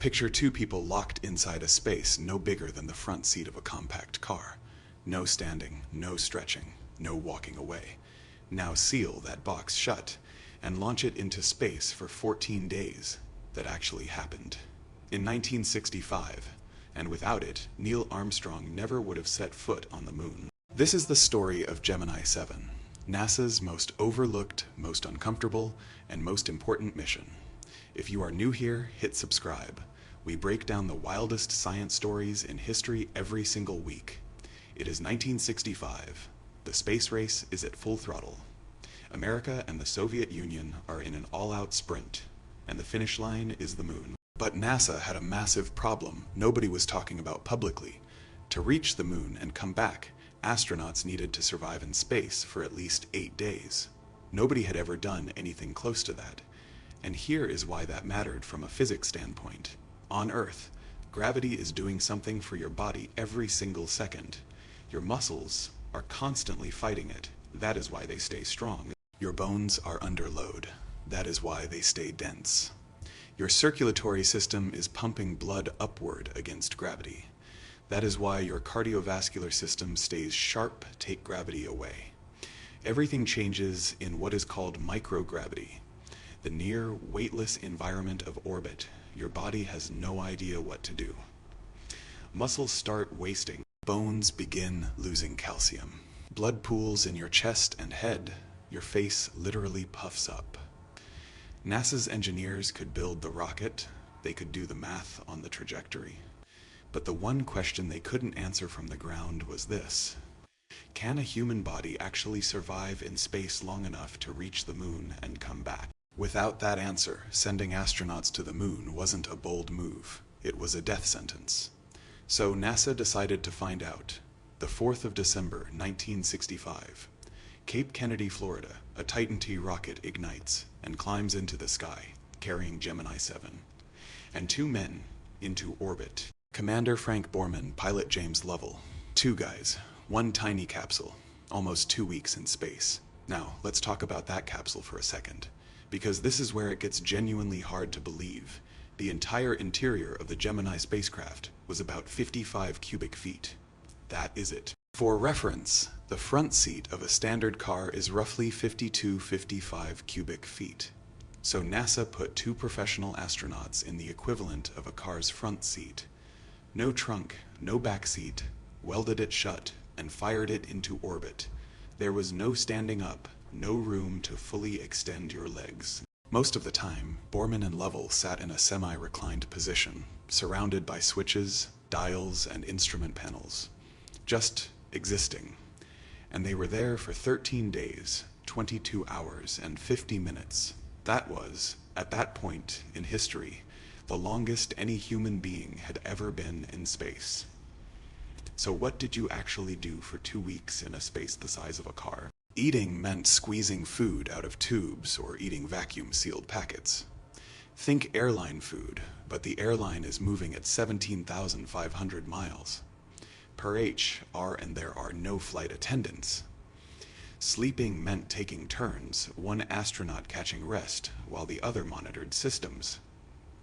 Picture two people locked inside a space no bigger than the front seat of a compact car. No standing, no stretching, no walking away. Now seal that box shut and launch it into space for 14 days. That actually happened. In 1965, and without it, Neil Armstrong never would have set foot on the moon. This is the story of Gemini 7, NASA's most overlooked, most uncomfortable, and most important mission. If you are new here, hit subscribe. We break down the wildest science stories in history every single week. It is 1965. The space race is at full throttle. America and the Soviet Union are in an all-out sprint, and the finish line is the moon. But NASA had a massive problem nobody was talking about publicly. To reach the moon and come back, astronauts needed to survive in space for at least 8 days. Nobody had ever done anything close to that. And here is why that mattered from a physics standpoint. On Earth, gravity is doing something for your body every single second. Your muscles are constantly fighting it. That is why they stay strong. Your bones are under load. That is why they stay dense. Your circulatory system is pumping blood upward against gravity. That is why your cardiovascular system stays sharp, take gravity away. Everything changes in what is called microgravity, the near weightless environment of orbit. Your body has no idea what to do. Muscles start wasting. Bones begin losing calcium. Blood pools in your chest and head. Your face literally puffs up. NASA's engineers could build the rocket. They could do the math on the trajectory. But the one question they couldn't answer from the ground was this: can a human body actually survive in space long enough to reach the moon and come back? Without that answer, sending astronauts to the moon wasn't a bold move. It was a death sentence. So NASA decided to find out. The 4th of December, 1965. Cape Kennedy, Florida, a Titan T rocket ignites and climbs into the sky, carrying Gemini 7. And two men into orbit. Commander Frank Borman, pilot James Lovell. Two guys, one tiny capsule, almost 2 weeks in space. Now, let's talk about that capsule for a second, because this is where it gets genuinely hard to believe. The entire interior of the Gemini spacecraft was about 55 cubic feet. That is it. For reference, the front seat of a standard car is roughly 52-55 cubic feet. So NASA put two professional astronauts in the equivalent of a car's front seat. No trunk, no back seat, welded it shut, and fired it into orbit. There was no standing up, no room to fully extend your legs. Most of the time, Borman and Lovell sat in a semi-reclined position, surrounded by switches, dials, and instrument panels. Just existing. And they were there for 13 days, 22 hours, and 50 minutes. That was, at that point in history, the longest any human being had ever been in space. So what did you actually do for 2 weeks in a space the size of a car? Eating meant squeezing food out of tubes or eating vacuum-sealed packets. Think airline food, but the airline is moving at 17,500 miles. Per H, and there are no flight attendants. Sleeping meant taking turns, one astronaut catching rest while the other monitored systems.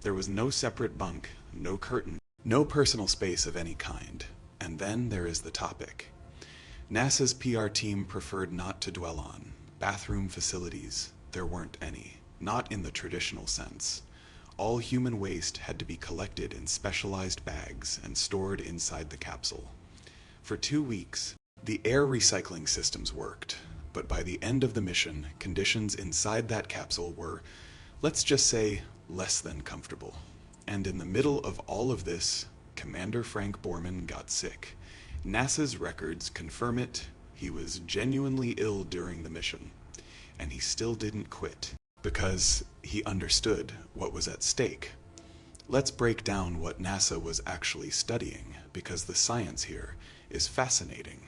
There was no separate bunk, no curtain, no personal space of any kind. And then there is the topic. NASA's PR team preferred not to dwell on. Bathroom facilities, there weren't any. Not in the traditional sense. All human waste had to be collected in specialized bags and stored inside the capsule. For 2 weeks, the air recycling systems worked, but by the end of the mission, conditions inside that capsule were, let's just say, less than comfortable. And in the middle of all of this, Commander Frank Borman got sick. NASA's records confirm it. He was genuinely ill during the mission, and he still didn't quit, because he understood what was at stake. Let's break down what NASA was actually studying, because the science here is fascinating.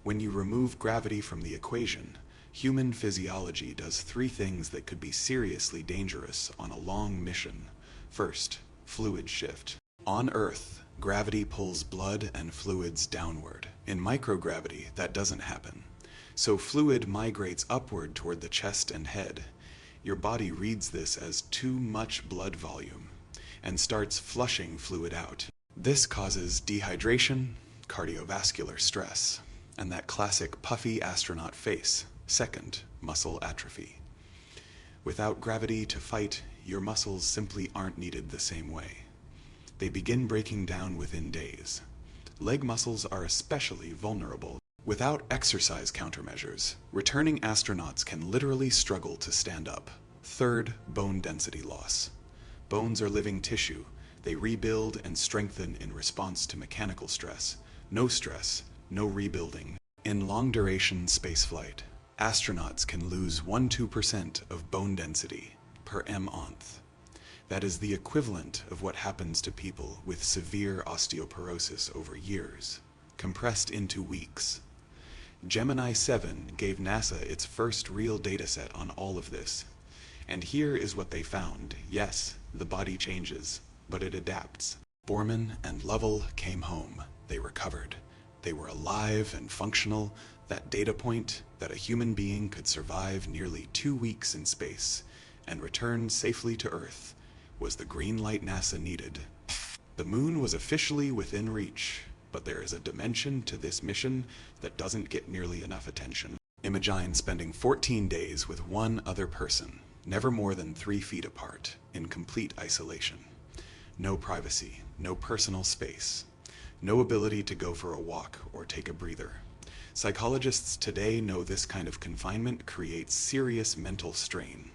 When you remove gravity from the equation, human physiology does 3 things that could be seriously dangerous on a long mission. First, fluid shift. On Earth, gravity pulls blood and fluids downward. In microgravity, that doesn't happen. So fluid migrates upward toward the chest and head. Your body reads this as too much blood volume. and starts flushing fluid out. This causes dehydration, cardiovascular stress, and that classic puffy astronaut face, second, muscle atrophy. Without gravity to fight, your muscles simply aren't needed the same way. They begin breaking down within days. Leg muscles are especially vulnerable. Without exercise countermeasures, returning astronauts can literally struggle to stand up. Third, bone density loss. Bones are living tissue. They rebuild and strengthen in response to mechanical stress. No stress, no rebuilding. In long-duration spaceflight, astronauts can lose 1–2% of bone density per m-onth. That is the equivalent of what happens to people with severe osteoporosis over years, compressed into weeks. Gemini 7 gave NASA its first real dataset on all of this. And here is what they found. Yes, the body changes, but it adapts. Borman and Lovell came home. They recovered. They were alive and functional. That data point that a human being could survive nearly 2 weeks in space and return safely to Earth was the green light NASA needed. The moon was officially within reach, but there is a dimension to this mission that doesn't get nearly enough attention. Imagine spending 14 days with one other person, never more than 3 feet apart, in complete isolation. No privacy, no personal space, no ability to go for a walk or take a breather. Psychologists today know this kind of confinement creates serious mental strain.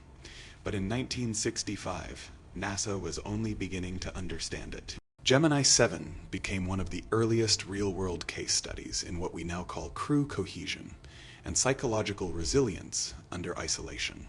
But in 1965, NASA was only beginning to understand it. Gemini 7 became one of the earliest real-world case studies in what we now call crew cohesion and psychological resilience under isolation.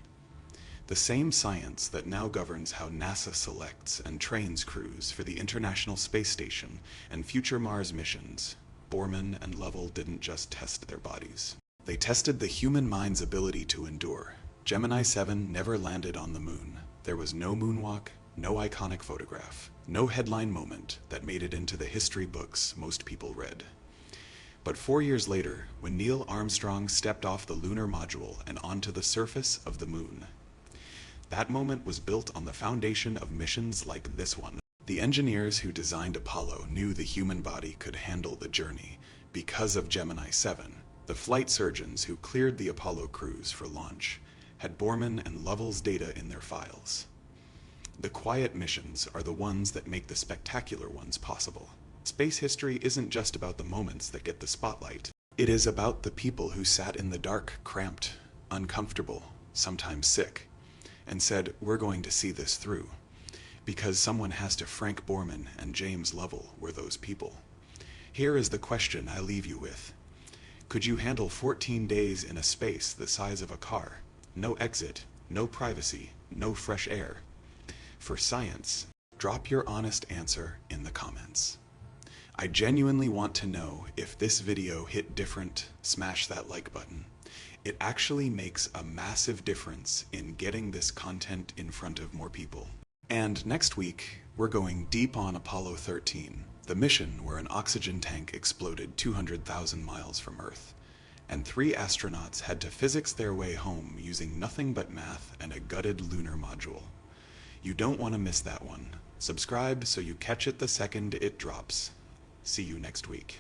The same science that now governs how NASA selects and trains crews for the International Space Station and future Mars missions. Borman and Lovell didn't just test their bodies. They tested the human mind's ability to endure. Gemini 7 never landed on the moon. There was no moonwalk, no iconic photograph, no headline moment that made it into the history books most people read. But 4 years later, when Neil Armstrong stepped off the lunar module and onto the surface of the moon, that moment was built on the foundation of missions like this one. The engineers who designed Apollo knew the human body could handle the journey because of Gemini 7. The flight surgeons who cleared the Apollo crews for launch had Borman and Lovell's data in their files. The quiet missions are the ones that make the spectacular ones possible. Space history isn't just about the moments that get the spotlight. It is about the people who sat in the dark, cramped, uncomfortable, sometimes sick, and said, "We're going to see this through." Because someone has to. Frank Borman and James Lovell were those people. Here is the question I leave you with. Could you handle 14 days in a space the size of a car? No exit, no privacy, no fresh air. For science, drop your honest answer in the comments. I genuinely want to know if this video hit different. Smash that like button. It actually makes a massive difference in getting this content in front of more people. And next week, we're going deep on Apollo 13, the mission where an oxygen tank exploded 200,000 miles from Earth, and 3 astronauts had to physics their way home using nothing but math and a gutted lunar module. You don't want to miss that one. Subscribe so you catch it the second it drops. See you next week.